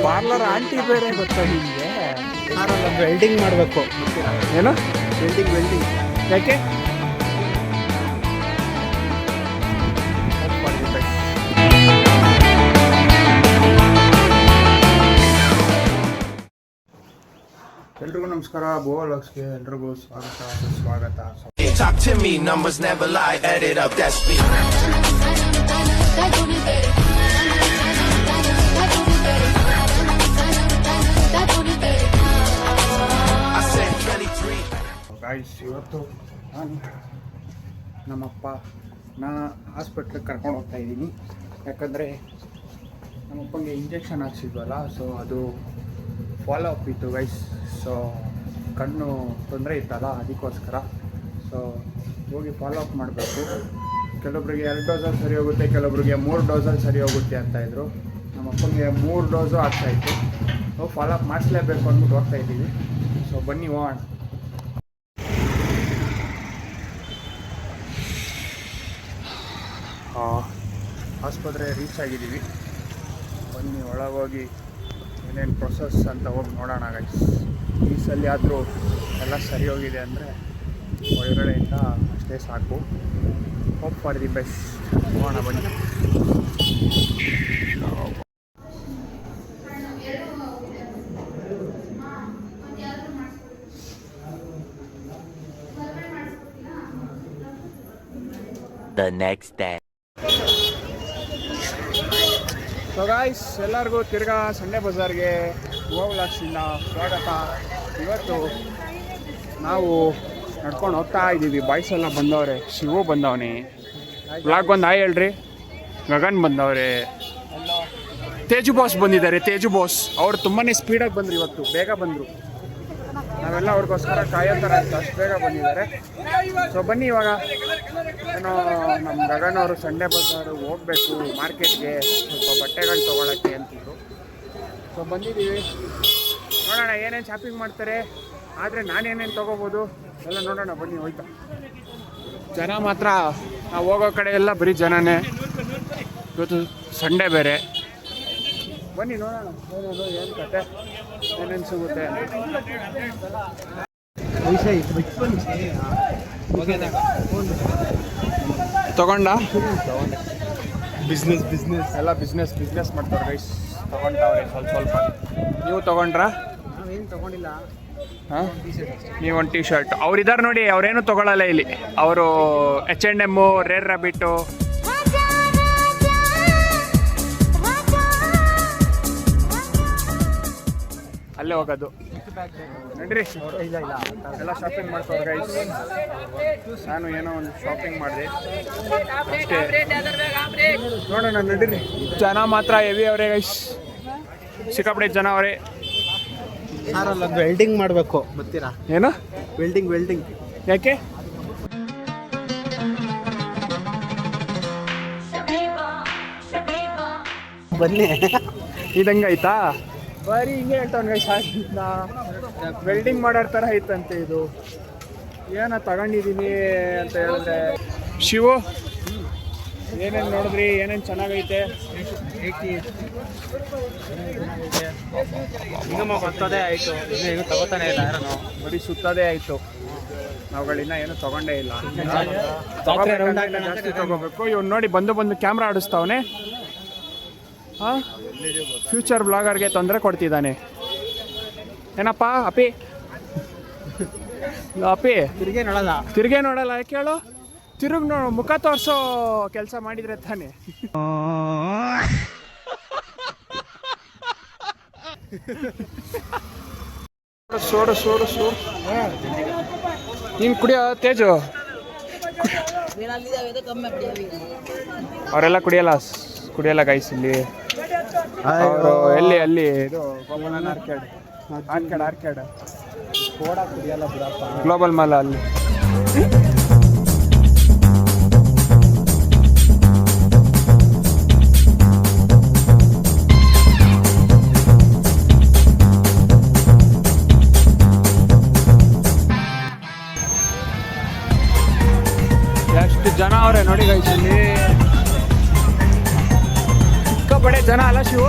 Parlour aunty ಬೇರೆ ಗೊತ್ತಾ ನಿಮಗೆ? ವೆಲ್ಡಿಂಗ್ ಮಾಡಬೇಕು. ಏನು ವೆಲ್ಡಿಂಗ್ ಯಾಕೆ? ಎಲ್ರಿಗೂ ನಮಸ್ಕಾರ. ಬೋವಲಾಗ್ಸ್ಗೆ ಎಲ್ರಿಗೂ ಸ್ವಾಗತ. Talk to me, numbers never lie, add it up, that's me. I said 23. Guys, ಇವತ್ತು ನಾನು ನಮ್ಮಪ್ಪನ ಹಾಸ್ಪಿಟ್ಲಿಗೆ ಕರ್ಕೊಂಡು ಹೋಗ್ತಾ ಇದ್ದೀನಿ. ಯಾಕಂದರೆ ನಮ್ಮಪ್ಪಂಗೆ ಇಂಜೆಕ್ಷನ್ ಹಾಕ್ಸಿದ್ವಲ್ಲ, ಸೊ ಅದು ಫಾಲೋ ಅಪ್ ಇತ್ತು ಗೈಸ್. ಸೊ ಕಣ್ಣು ತೊಂದರೆ ಇತ್ತಲ್ಲ, ಅದಕ್ಕೋಸ್ಕರ ಸೊ ಹೋಗಿ ಫಾಲೋ ಅಪ್ ಮಾಡಬೇಕು. ಕೆಲವೊಬ್ರಿಗೆ 2 ಡೋಸಲ್ಲಿ ಸರಿ ಹೋಗುತ್ತೆ, ಕೆಲವೊಬ್ರಿಗೆ 3 ಡೋಸಲ್ಲಿ ಸರಿ ಹೋಗುತ್ತೆ ಅಂತಾಯಿದ್ರು. ನಮ್ಮಪ್ಪನಿಗೆ 3 ಡೋಸು ಆಗ್ತಾಯಿತ್ತು. ಸೊ ಫಾಲೋ ಅಪ್ ಮಾಡಿಸ್ಲೇಬೇಕು ಅಂದ್ಬಿಟ್ಟು ಹೋಗ್ತಾ ಇದ್ದೀವಿ. ಸೊ ಬನ್ನಿ ಹೋಗೋಣ. ಆಸ್ಪತ್ರೆ ರೀಚ್ ಆಗಿದ್ದೀವಿ. ಬನ್ನಿ ಒಳಗೋಗಿ ಏನೇನು ಪ್ರೊಸೆಸ್ ಅಂತ ಹೋಗಿ ನೋಡೋಣ ಗೈಸ್. ಈ ಸಲ ಆದರೂ ಎಲ್ಲ ಸರಿ ಹೋಗಿದೆ ಅಂದರೆ ಒಳಗಡೆಯಿಂದ ಅಷ್ಟೇ ಸಾಕು. Hope for the best. ಹೋಗೋಣ ಬನ್ನಿ. The next day. So guys, ಎಲ್ಲರಿಗೂ ತಿರ್ಗಾ ಸಂಡೇ ಬಜಾರ್ಗೆ ಬೋವಲಾಗ್ಸಿಂದ ಸ್ವಾಗತ. ಇವತ್ತು ನಾವು ನಡ್ಕೊಂಡು ಹೋಗ್ತಾ ಇದ್ದೀವಿ. ಬಾಯ್ಸ್ ಎಲ್ಲ ಬಂದವ್ರೆ. ಶಿವು ಬಂದವನೇ, ಬ್ಲಾಗ್ ಬಂದು ಹಾಯ್ ಹೇಳ್ರಿ. ಗಗನ್ ಬಂದವ್ರೆ, ತೇಜು ಬಾಸ್ ಬಂದಿದ್ದಾರೆ. ತೇಜು ಬಾಸ್ ಅವ್ರು ತುಂಬಾ ಸ್ಪೀಡಾಗಿ ಬಂದರು, ಇವತ್ತು ಬೇಗ ಬಂದರು. ನಾವೆಲ್ಲ ಅವ್ರಿಗೋಸ್ಕರ ಕಾಯೋ ಥರ ಇತ್ತು, ಅಷ್ಟು ಬೇಗ ಬಂದಿದ್ದಾರೆ. ಸೊ ಬನ್ನಿ, ಇವಾಗ ಏನೋ ನಮ್ಮ ಗಗನ್ ಅವರು ಸಂಡೇ ಬಜಾರು ಹೋಗಬೇಕು ಮಾರ್ಕೆಟ್ಗೆ, ಸ್ವಲ್ಪ ಬಟ್ಟೆಗಳು ತೊಗೊಳಕ್ಕೆ ಅಂತಿದ್ರು. ಸೊ ಬಂದಿದ್ದೀವಿ, ನೋಡೋಣ ಏನೇನು ಶಾಪಿಂಗ್ ಮಾಡ್ತಾರೆ, ಆದರೆ ನಾನೇನೇನು ತೊಗೋಬೋದು ಎಲ್ಲ ನೋಡೋಣ. ಬನ್ನಿ ಹೋಯ್ತಾ. ಜನ ಮಾತ್ರ ನಾವು ಹೋಗೋ ಕಡೆ ಎಲ್ಲ ಬರೀ ಜನನೇ. ಇವತ್ತು ಸಂಡೇ ಬೇರೆ. ಬನ್ನಿ ನೋಡೋಣ ಏನೇನು ಏನು ಕತೆ, ಏನೇನು ಸಿಗುತ್ತೆ. ತಗೊಂಡ ಬಿಸ್ನೆಸ್ ಎಲ್ಲ ಬಿಸ್ನೆಸ್ ಮಾಡ್ತಾರೆ ಗೈಸ್. ತಗೊಂಡವ್ರೆ ಸ್ವಲ್ಪ. ನೀವು ತಗೊಂಡ್ರಾ? ನಾವೇನು ತಗೊಂಡಿಲ್ಲ. ಹಾಂ, ನೀವೊಂದು ಟಿ ಶರ್ಟ್. ಅವ್ರಿದ್ದಾರೆ ನೋಡಿ, ಅವ್ರೇನು ತೊಗೊಳ್ಳಲ್ಲ ಇಲ್ಲಿ. ಅವರು H&M, ರೇರ್ ರ್ಯಾಬಿಟ್ಟು, ಅಲ್ಲೇ ಹೋಗೋದು. ನಡ್ರಿ, ಎಲ್ಲ ಶಾಪಿಂಗ್ ಮಾಡ್ತಾರೆ ಗೈಸ್. ನಾನು ಏನೋ ಒಂದು ಶಾಪಿಂಗ್ ಮಾಡಿದೆ ಅಷ್ಟೇ. ನೋಡೋಣ ನಡೀರಿ. ಜನ ಮಾತ್ರ ಹೆವಿ ಅವರೇ ಗೈಸ್, ಸಿಕ್ಕಾಪಟ್ಟೆ ಜನ ಅವರೇ. ವೆಲ್ಡಿಂಗ್ ಮಾಡಬೇಕು, ಬರ್ತೀರಾ? ಏನು ವೆಲ್ಡಿಂಗ್ ಯಾಕೆ? ಬನ್ನಿ. ಇದಂಗಾಯ್ತಾ? ಬರೀ ಹಿಂಗೆ ಹೇಳ್ತಾವ್ನು ಗೈಸ್. ವೆಲ್ಡಿಂಗ್ ಮಾಡೋ ಥರ ಐತಂತೆ ಇದು. ಏನೋ ತಗೊಂಡಿದ್ದೀನಿ ಅಂತ ಹೇಳಿದ್ರೆ. ಶಿವು, ಏನೇನು ನೋಡಿದ್ರಿ? ಏನೇನು ಚೆನ್ನಾಗೈತೆ? ಗೊತ್ತದೇ ಆಯಿತು, ಇನ್ನೂ ತಗೋತಾನೆ ಇಲ್ಲ ಯಾರು. ಬರೀ ಸುತ್ತದೇ ಆಯಿತು. ನಾವುಗಳಿನ್ನ ಏನು ತಗೊಂಡೇ ಇಲ್ಲ. ಜಾಸ್ತಿ ತಗೋಬೇಕು. ಇವ್ನು ನೋಡಿ ಬಂದು ಕ್ಯಾಮ್ರಾ ಆಡಿಸ್ತಾವನೆ. ಹಾಂ, ಫ್ಯೂಚರ್ ಬ್ಲಾಗರ್ಗೆ ತೊಂದರೆ ಕೊಡ್ತಿದ್ದಾನೆ. ಏನಪ್ಪ ಅಪಿ? ತಿರುಗೇ ನೋಡಲ್ಲ. ಯಾಕೆ ಹೇಳು? ಮುಖ ತೋರಿಸೋ ಕೆಲಸ ಮಾಡಿದರೆ ತಾನೆ. ಸೋಡು ನೀನು ಕುಡಿಯೋ ತೇಜು? ಅವರೆಲ್ಲ ಕುಡಿಯಲ್ಲ ಗೈಸ್ ಇಲ್ಲಿ. ಅವರು ಅಲ್ಲಿ ಇದು ಆರ್ಕೇಡ್ ಕೋಡ ಕುಡಿಯಲ್ಲ ಬಿಡಪ್ಪ. ಗ್ಲೋಬಲ್ ಮಾಲ್ ಅಲ್ಲಿ. ಎಷ್ಟು ಜನ ಅವರೇ ನೋಡಿ ಗೈಸ್ ಇಲ್ಲಿ. ಸಿಕ್ಕಾಪಟ್ಟೆ ಜನ ಅಲ್ಲ ಶಿವು?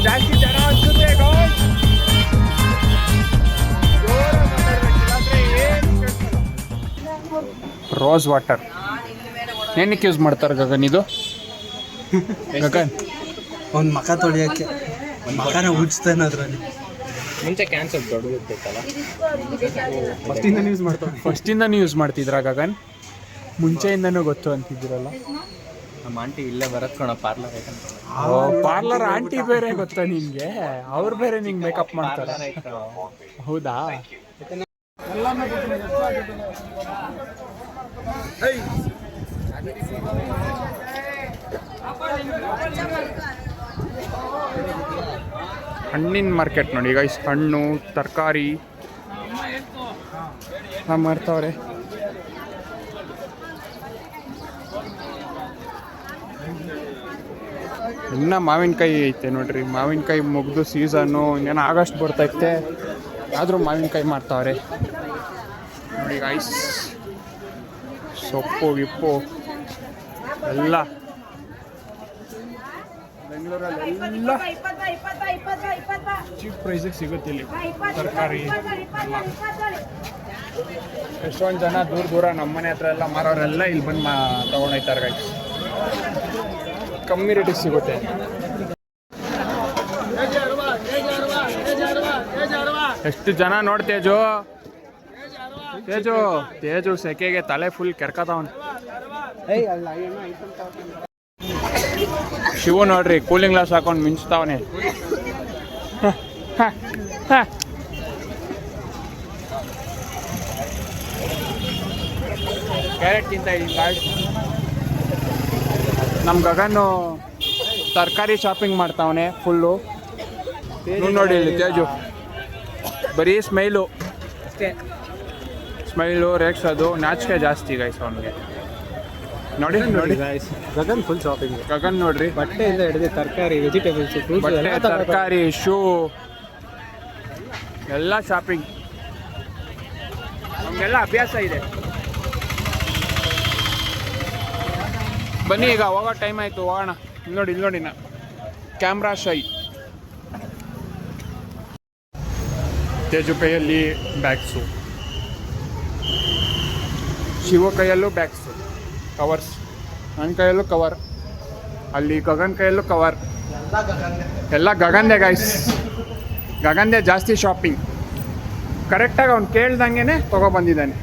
ಜಾಸ್ತಿ ಜನ ಅನ್ಸುತ್ತೆ guys. ರೋಸ್ ವಾಟರ್ ಏನಕ್ಕೆ ಯೂಸ್ ಮಾಡ್ತಾರೆ ಗಗನ್ ಇದು? ಗಗನ್ ಅವ್ನ ಮಖ ತೊಳಿಯೋಕ್ಕೆ ಮಖನ ಉಜ್ತಾನೆ ಅದರಲ್ಲಿ. ಮುಂಚೆ ಕ್ಯಾನ್ಸರ್ ದೊಡ್ಡದಿರ್ತೈತಲ್ಲ, ಫಸ್ಟಿಂದನೂ ಯೂಸ್ ಮಾಡ್ತಿದ್ರಾ ಗಗನ್? ಮುಂಚೆಯಿಂದನೂ ಗೊತ್ತು ಅಂತಿದ್ದೀರಲ್ಲ. ನಮ್ಮ ಆಂಟಿ ಇಲ್ಲೇ ಬರತ್ ಕಣ ಪಾರ್ಲರ್ ಐತಂತ. ಪಾರ್ಲರ್ ಆಂಟಿ ಬೇರೆ ಗೊತ್ತಾ ನಿನ್ಗೆ? ಅವ್ರು ಬೇರೆ ನಿಂಗೆ ಮೇಕಪ್ ಮಾಡ್ತಾರೆ. ಹೌದಾ? ಹಣ್ಣಿನ ಮಾರ್ಕೆಟ್ ನೋಡಿ ಗೈಸ್. ಹಣ್ಣು ತರಕಾರಿ ಮಾರ್ತಾವ್ರೆ. ಇನ್ನು ಮಾವಿನಕಾಯಿ ಐತೆ ನೋಡ್ರಿ. ಮಾವಿನಕಾಯಿ ಮುಗ್ದು ಸೀಸನ್ನು ಇನ್ನೇನು ಆಗಸ್ಟ್ ಬರ್ತೈತೆ, ಆದರೂ ಮಾವಿನಕಾಯಿ ಮಾರ್ತಾವ್ರೆ ನೋಡಿ ಗೈಸ್. ಸೊಪ್ಪು ಗಿಪ್ಪು ಎಲ್ಲ ಬೆಂಗಳೂರಲ್ಲೆಲ್ಲ ಚೀಪ್ ಪ್ರೈಸಿಗೆ ಸಿಗುತ್ತೆ ಇಲ್ಲಿ ತರಕಾರಿ ಎಲ್ಲ. ಎಷ್ಟೊಂದು ಜನ ದೂರ ದೂರ ನಮ್ಮನೆ ಹತ್ರ ಎಲ್ಲ ಮಾರೋರೆಲ್ಲ ಇಲ್ಲಿ ಬಂದು ತೊಗೊಂಡೋಯ್ತಾರೆ ಗೈಸ್. ಕಮ್ಮಿ ರೇಟಿಗೆ ಸಿಗುತ್ತೆ. ಎಷ್ಟು ಜನ ನೋಡಿ ತೇಜು ತೇಜು ತೇಜು ಸೆಕೆಗೆ ತಲೆ ಫುಲ್ ಕೆರ್ಕತಾವನ್. ಶಿವು ನೋಡ್ರಿ ಕೂಲಿಂಗ್ ಗ್ಲಾಸ್ ಹಾಕೊಂಡು ಮಿಂಚ್ತಾವನೆ. ಕ್ಯಾರೆಟ್ ತಿಂತ ಇದ್ದೀನಿ. ನಮ್ಮ ಗಗನ್ನು ತರಕಾರಿ ಶಾಪಿಂಗ್ ಮಾಡ್ತಾವನೆ ಫುಲ್ಲು. ನೋಡಿ ಇಲ್ಲಿ ತೇಜು ಬರೀ ಸ್ಮೈಲು ಅಷ್ಟೇ. ಸ್ಮೈಲು ರೇಗ್ಸೋದು ನಾಚಿಕೆ ಜಾಸ್ತಿ ಗೈಸ್ ಅವನಿಗೆ. ನೋಡಿ ನೋಡಿ ಗಗನ್ ಫುಲ್ ಶಾಪಿಂಗ್. ಗಗನ್ ನೋಡ್ರಿ ಬಟ್ಟೆಯಿಂದ ಹಿಡಿದು ತರಕಾರಿ, ವೆಜಿಟೇಬಲ್ಸ್, ಬಟ್ಟೆ ತರಕಾರಿ ಶೂ ಎಲ್ಲ ಶಾಪಿಂಗ್. ನಮಗೆಲ್ಲ ಅಭ್ಯಾಸ ಇದೆ. ಬನ್ನಿ ಈಗ ಹೋಗೋ ಟೈಮ್ ಆಯಿತು, ಹೋಗೋಣ. ಇಲ್ಲಿ ನೋಡಿ ನಾ ಕ್ಯಾಮ್ರಾ ಶೈ. ತೇಜು ಕೈಯಲ್ಲಿ ಬ್ಯಾಗ್ಸು, ಶಿವ ಕೈಯಲ್ಲೂ ಬ್ಯಾಗ್ಸು, ಕವರ್ಸ್. ನನ್ನ ಕೈಯಲ್ಲೂ ಕವರ್, ಅಲ್ಲಿ ಗಗನ್ ಕೈಯಲ್ಲೂ ಕವರ್. ಎಲ್ಲ ಗಗನ್ದೇ ಗೈಸ್. ಗಗನ್ದೇ ಜಾಸ್ತಿ ಶಾಪಿಂಗ್. ಕರೆಕ್ಟಾಗಿ ಅವ್ನು ಕೇಳ್ದಂಗೆ ತೊಗೊಬಂದಿದ್ದಾನೆ.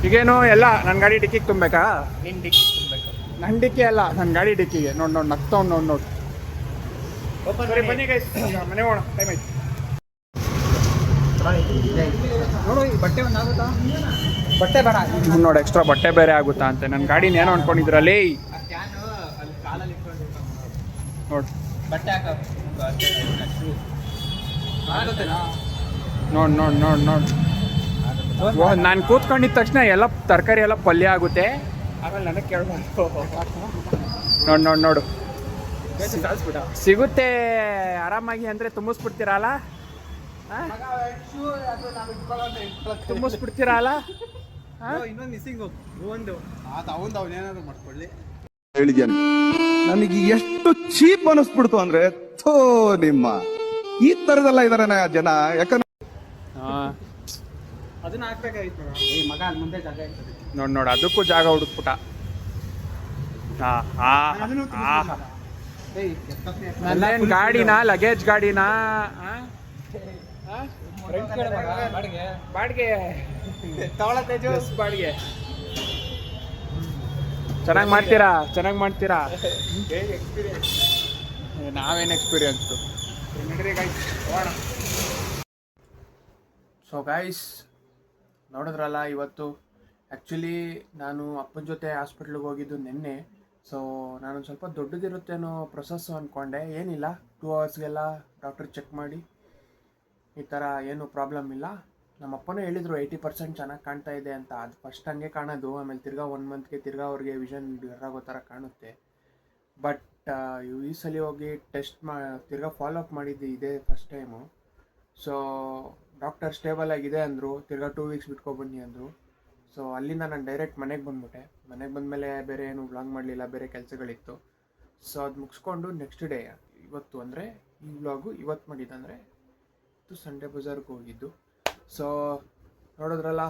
ಈಗೇನು ಎಲ್ಲ ನನ್ನ ಗಾಡಿ ಡಿಕ್ಕಿಗೆ ತುಂಬಬೇಕಾ? ನಿನ್ನ ಡಿಕ್ಕಿ ತುಂಬಬೇಕು. ನನ್ನ ಡಿಕ್ಕಿ ಅಲ್ಲ, ನನ್ನ ಗಾಡಿ ಡಿಕ್ಕಿಗೆ. ನೋಡಿ ನಗ್ತಾವ್ ನೋಡಿ. ಸರಿ ಬನ್ನಿ ಗೈಸ್, ಮನೆ ಹೋಗೋಣ, ಟೈಮ್ ಆಯ್ತು. ನೋಡು ಈ ಬಟ್ಟೆ ಒಂದು ಆಗುತ್ತಾ? ಬಟ್ಟೆ ಬೇಡ ನೋಡಿ ಎಕ್ಸ್ಟ್ರಾ ಬಟ್ಟೆ ಬೇರೆ ಆಗುತ್ತಾ ಅಂತ. ನನ್ನ ಗಾಡಿನ ಏನೋ ಅನ್ಕೊಂಡಿದ್ರಲ್ಲಿ ನೋಡಿ. ಬಟ್ಟೆ ಹಾಕ ನೋಡಿ ನಾನು ಕೂತ್ಕೊಂಡಿದ್ದ ತಕ್ಷಣ ಎಲ್ಲ ತರಕಾರಿ ಎಲ್ಲ ಪಲ್ಯ ಆಗುತ್ತೆ. ಆಮೇಲೆ ನನಗೆ ಕೇಳ್ಬಾರ್ದು. ನೋಡು ಸಿಗುತ್ತೆ ಆರಾಮಾಗಿ ಅಂದರೆ ತುಂಬಿಸ್ಬಿಡ್ತೀರಲ್ಲ, ತುಂಬಿಸ್ಬಿಡ್ತೀರಲ್ಲ. ಇನ್ನೊಂದು ಮಿಸ್ಸಿಂಗ್ ಒಂದು ಅವನೇನಾದ್ರು ಮಾಡ್ಕೊಳ್ಳಿ. ಹೇಳಿದ್ಯಾನೆ ನನಗೆ ಎಷ್ಟು ಚೀಪ್ ಅನಿಸ್ಬಿಡ್ತು ಅಂದ್ರೆ, ಥೋ ನಿಮ್ಮ ಈ ತರದೆಲ್ಲ ಇದಾರೆ ಜನ. ಯಾಕಂದ್ರೆ ಅದನ್ನ ಹಾಕ್ಬೇಕಾಗಿತ್ತು ಈ ಮಗ ಅಲ್ಲಿ ಮುಂದೆ ಜಾಗ ಇರ್ತದೆ. ನೋಡಿ ಅದಕ್ಕೂ ಜಾಗ ಹುಡುಕ್ಬಿಟ್ಟ. ನಲ್ಲೇನು ಗಾಡಿನಾ, ಲಗೇಜ್ ಗಾಡಿನಾ? ಬಾಡಿಗೆ ಬಾಡಿಗೆ. ಚೆನ್ನಾಗಿ ಮಾಡ್ತೀರಾ. ನಾವೇನು ಎಕ್ಸ್ಪೀರಿಯನ್ಸು. ಸೊ ಗೈಸ್ ನೋಡಿದ್ರಲ್ಲ ಇವತ್ತು. ಆ್ಯಕ್ಚುಲಿ ನಾನು ಅಪ್ಪನ ಜೊತೆ ಹಾಸ್ಪಿಟ್ಲಿಗೆ ಹೋಗಿದ್ದು ನಿನ್ನೆ. ಸೊ ನಾನೊಂದು ಸ್ವಲ್ಪ ದೊಡ್ಡದಿರುತ್ತೇನೋ ಪ್ರೊಸೆಸ್ಸು ಅಂದ್ಕೊಂಡೆ. ಏನಿಲ್ಲ, 2 ಅವರ್ಸ್ಗೆಲ್ಲ ಡಾಕ್ಟ್ರ್ ಚೆಕ್ ಮಾಡಿ ಈ ಥರ ಏನೂ ಪ್ರಾಬ್ಲಮ್ ಇಲ್ಲ. ನಮ್ಮ ಅಪ್ಪನೂ ಹೇಳಿದರು 80% ಚೆನ್ನಾಗಿ ಕಾಣ್ತಾ ಇದೆ ಅಂತ. ಅದು ಫಸ್ಟ್ ಹಂಗೆ ಕಾಣೋದು, ಆಮೇಲೆ ತಿರ್ಗಾ 1 ಮಂತ್ಗೆ ತಿರ್ಗಾ ಅವ್ರಿಗೆ ವಿಷನ್ ಬ್ಲರ್ ಆಗೋ ಥರ ಕಾಣುತ್ತೆ. ಬಟ್ ಈ ಸಲ ಹೋಗಿ ಟೆಸ್ಟ್ ತಿರ್ಗಾ ಫಾಲೋ ಅಪ್ ಮಾಡಿದ್ದು ಇದೇ first time. So doctor stable ಆಗಿದೆ ಅಂದರು. ತಿರ್ಗಾ 2 ವೀಕ್ಸ್ ಬಿಟ್ಕೊಬನ್ನಿ ಅಂದರು. ಸೊ ಅಲ್ಲಿಂದ ನಾನು ಡೈರೆಕ್ಟ್ ಮನೆಗೆ ಬಂದುಬಿಟ್ಟೆ. ಮನೆಗೆ ಬಂದಮೇಲೆ ಬೇರೆ ಏನು ವ್ಲಾಗ್ ಮಾಡಲಿಲ್ಲ, ಬೇರೆ ಕೆಲಸಗಳಿತ್ತು. ಸೊ ಅದು ಮುಗಿಸ್ಕೊಂಡು ನೆಕ್ಸ್ಟ್ ಡೇ ಇವತ್ತು ಅಂದರೆ ಈ ವ್ಲಾಗು ಇವತ್ತು ಮಾಡಿದ್ದಂದರೆ ಇದು ಸಂಡೇ ಬಜಾರ್ಗೆ ಹೋಗಿದ್ದು. ಸೊ ನೋಡಿದ್ರಲ್ಲ,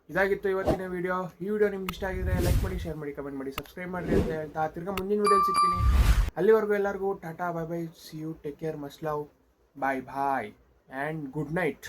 ಇದಾಗಿತ್ತು ಇವತ್ತಿನ ವಿಡಿಯೋ. ಈ ವಿಡಿಯೋ ನಿಮ್ಗೆ ಇಷ್ಟ ಆಗಿದ್ರೆ ಲೈಕ್ ಮಾಡಿ, ಶೇರ್ ಮಾಡಿ, ಕಮೆಂಟ್ ಮಾಡಿ, ಸಬ್ಸ್ಕ್ರೈಬ್ ಮಾಡಿರಿ ಅಂತ ಹೇಳ್ತಾ ತಿರ್ಗಾ ಮುಂದಿನ ವಿಡಿಯೋಲಿ ಸಿಗ್ತೀನಿ. ಅಲ್ಲಿವರೆಗೂ ಎಲ್ಲರಿಗೂ tata, bye bye, see you, take care, much love, bye bye and good night.